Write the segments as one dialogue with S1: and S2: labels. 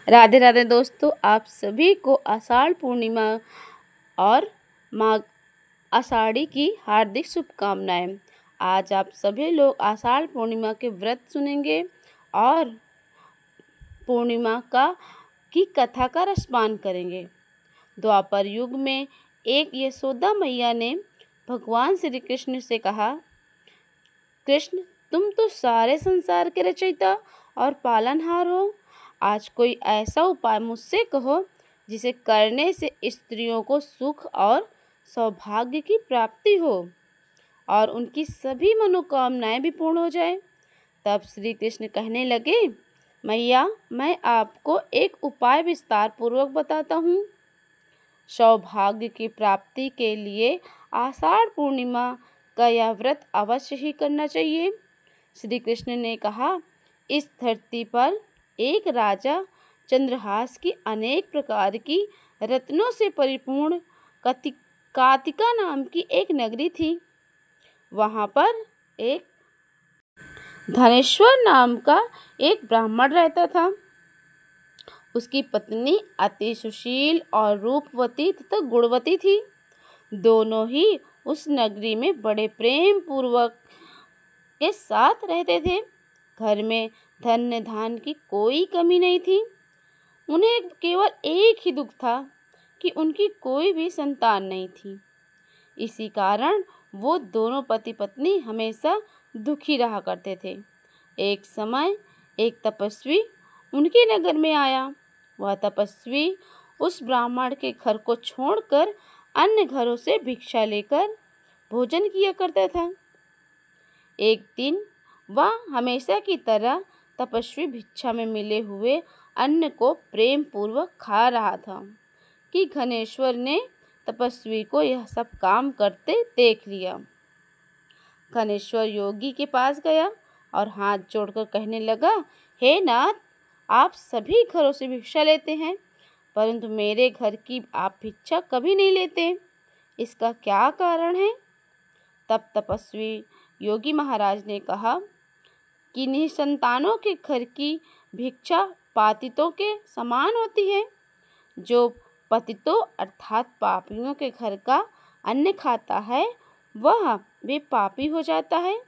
S1: राधे राधे दोस्तों, आप सभी को आषाढ़ पूर्णिमा और माँ आषाढ़ी की हार्दिक शुभकामनाएं। आज आप सभी लोग आषाढ़ पूर्णिमा के व्रत सुनेंगे और पूर्णिमा की कथा का रसपान करेंगे। द्वापर युग में एक यशोदा मैया ने भगवान श्री कृष्ण से कहा, कृष्ण, तुम तो सारे संसार के रचयिता और पालनहार हो। आज कोई ऐसा उपाय मुझसे कहो जिसे करने से स्त्रियों को सुख और सौभाग्य की प्राप्ति हो और उनकी सभी मनोकामनाएं भी पूर्ण हो जाए। तब श्री कृष्ण कहने लगे, मैया, मैं आपको एक उपाय विस्तार पूर्वक बताता हूँ। सौभाग्य की प्राप्ति के लिए आषाढ़ पूर्णिमा का यह व्रत अवश्य ही करना चाहिए। श्री कृष्ण ने कहा, इस धरती पर एक राजा चंद्रहास की अनेक प्रकार की रत्नों से परिपूर्ण कातिका नाम की एक नगरी थी। वहाँ पर एक धनेश्वर नाम का एक ब्राह्मण रहता था। उसकी पत्नी अति सुशील और रूपवती तथा गुणवती थी। दोनों ही उस नगरी में बड़े प्रेम पूर्वक के साथ रहते थे। घर में धन धान की कोई कमी नहीं थी। उन्हें केवल एक ही दुख था कि उनकी कोई भी संतान नहीं थी। इसी कारण वो दोनों पति पत्नी हमेशा दुखी रहा करते थे। एक समय एक तपस्वी उनके नगर में आया। वह तपस्वी उस ब्राह्मण के घर को छोड़कर अन्य घरों से भिक्षा लेकर भोजन किया करता था। एक दिन वह हमेशा की तरह तपस्वी भिक्षा में मिले हुए अन्न को प्रेम पूर्वक खा रहा था कि घनेश्वर ने तपस्वी को यह सब काम करते देख लिया। घनेश्वर योगी के पास गया और हाथ जोड़कर कहने लगा, हे नाथ, आप सभी घरों से भिक्षा लेते हैं, परंतु मेरे घर की आप भिक्षा कभी नहीं लेते। इसका क्या कारण है? तब तपस्वी योगी महाराज ने कहा कि निसंतानों के घर की भिक्षा पातितों के समान होती है। जो पतितों अर्थात पापियों के घर का अन्न खाता है वह भी पापी हो जाता है।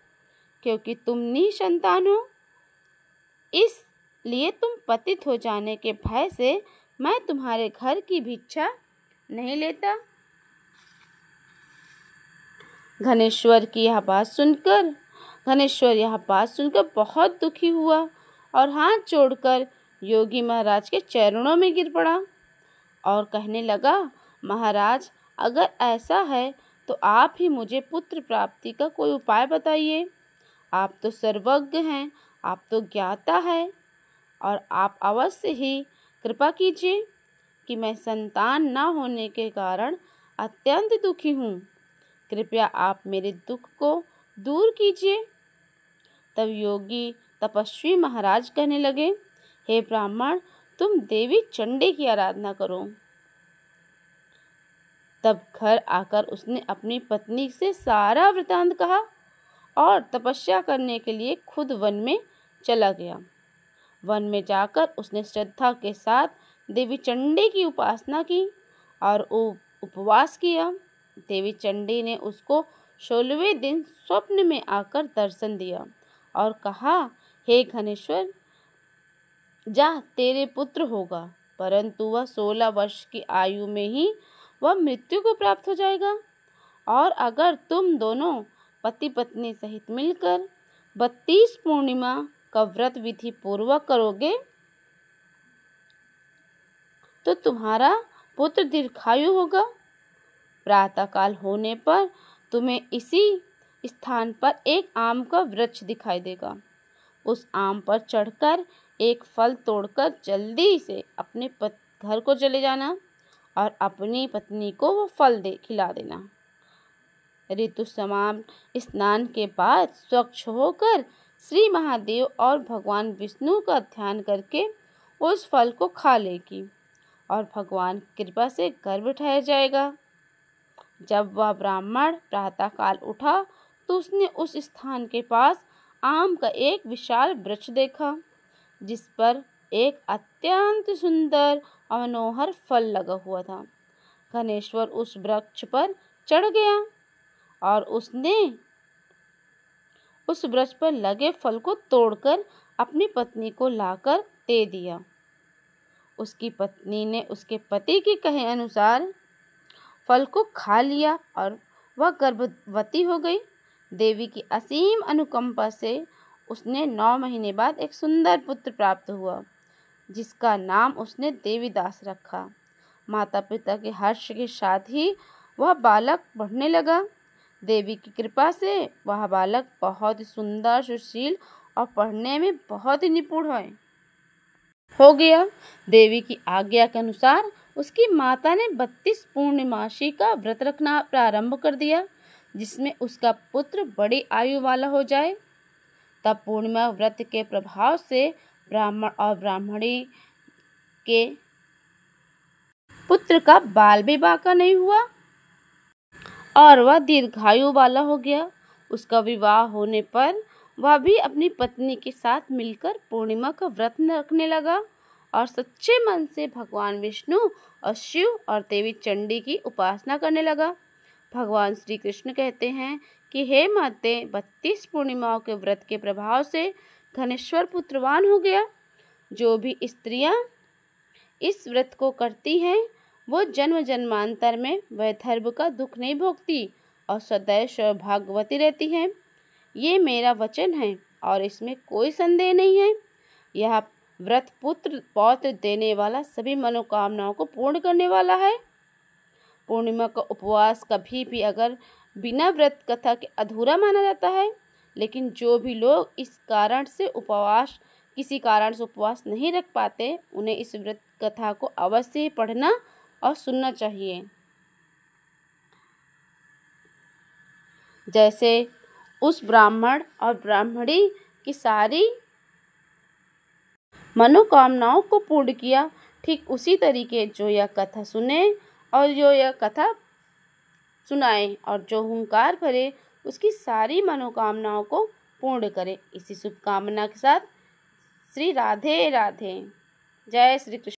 S1: क्योंकि तुम निसंतान हो, इसलिए तुम पतित हो जाने के भय से मैं तुम्हारे घर की भिक्षा नहीं लेता। घनेश्वर यह बात सुनकर बहुत दुखी हुआ और हाथ जोड़कर योगी महाराज के चरणों में गिर पड़ा और कहने लगा, महाराज, अगर ऐसा है तो आप ही मुझे पुत्र प्राप्ति का कोई उपाय बताइए। आप तो सर्वज्ञ हैं, आप तो ज्ञाता है, और आप अवश्य ही कृपा कीजिए कि मैं संतान न होने के कारण अत्यंत दुखी हूँ। कृपया आप मेरे दुख को दूर कीजिए। तब योगी तपस्वी महाराज कहने लगे, हे ब्राह्मण, तुम देवी चंडी की आराधना करो। तब घर आकर उसने अपनी पत्नी से सारा वृतांत कहा और तपस्या करने के लिए खुद वन में चला गया। वन में जाकर उसने श्रद्धा के साथ देवी चंडी की उपासना की और उपवास किया। देवी चंडी ने उसको 16वें दिन स्वप्न में आकर दर्शन दिया और कहा, हे घनेश्वर, जा, तेरे पुत्र होगा, परंतु वह 16 वर्ष की आयु में ही वह मृत्यु को प्राप्त हो जाएगा। और अगर तुम दोनों पति पत्नी सहित मिलकर 32 पूर्णिमा का व्रत विधि पूर्वक करोगे तो तुम्हारा पुत्र दीर्घायु होगा। प्रातःकाल होने पर तुम्हें इसी स्थान पर एक आम का वृक्ष दिखाई देगा। उस आम पर चढ़कर एक फल तोड़कर जल्दी से अपने घर को चले जाना और अपनी पत्नी को वो फल खिला देना। ऋतु समाप्त स्नान के बाद स्वच्छ होकर श्री महादेव और भगवान विष्णु का ध्यान करके उस फल को खा लेगी और भगवान की कृपा से गर्भ ठहर जाएगा। जब वह ब्राह्मण प्रातःकाल उठा तो उसने उस स्थान के पास आम का एक विशाल वृक्ष देखा, जिस पर एक अत्यंत सुंदर और मनोहर फल लगा हुआ था। घनेश्वर उस वृक्ष पर चढ़ गया और उसने उस वृक्ष पर लगे फल को तोड़कर अपनी पत्नी को लाकर दे दिया। उसकी पत्नी ने उसके पति के कहे अनुसार फल को खा लिया और वह गर्भवती हो गई। देवी की असीम अनुकंपा से उसने 9 महीने बाद एक सुंदर पुत्र प्राप्त हुआ, जिसका नाम उसने देवीदास रखा। माता पिता के हर्ष के साथ ही वह बालक बढ़ने लगा। देवी की कृपा से वह बालक बहुत ही सुंदर, सुशील और पढ़ने में बहुत ही निपुण हो गया। देवी की आज्ञा के अनुसार उसकी माता ने 32 पूर्णिमासी का व्रत रखना प्रारंभ कर दिया, जिसमें उसका पुत्र बड़ी आयु वाला हो जाए। तब पूर्णिमा व्रत के प्रभाव से ब्राह्मण और ब्राह्मणी के पुत्र का बाल भी बांका नहीं हुआ और वह दीर्घायु वाला हो गया। उसका विवाह होने पर वह भी अपनी पत्नी के साथ मिलकर पूर्णिमा का व्रत रखने लगा और सच्चे मन से भगवान विष्णु और शिव और देवी चंडी की उपासना करने लगा। भगवान श्री कृष्ण कहते हैं कि हे माते, 32 पूर्णिमाओं के व्रत के प्रभाव से घनेश्वर पुत्रवान हो गया। जो भी स्त्रियां इस व्रत को करती हैं वो जन्म जन्मांतर में वैधर्भ का दुख नहीं भोगती और सदैव सौभाग्यवती रहती हैं। ये मेरा वचन है और इसमें कोई संदेह नहीं है। यह व्रत पुत्र पौत्र देने वाला, सभी मनोकामनाओं को पूर्ण करने वाला है। पूर्णिमा का उपवास कभी भी अगर बिना व्रत कथा के अधूरा माना जाता है, लेकिन जो भी लोग किसी कारण से उपवास नहीं रख पाते, उन्हें इस व्रत कथा को अवश्य ही पढ़ना और सुनना चाहिए। जैसे उस ब्राह्मण और ब्राह्मणी की सारी मनोकामनाओं को पूर्ण किया, ठीक उसी तरीके जो यह कथा सुने और जो यह कथा सुनाए और जो हुंकार भरे उसकी सारी मनोकामनाओं को पूर्ण करे। इसी शुभकामना के साथ श्री राधे राधे। जय श्री कृष्ण।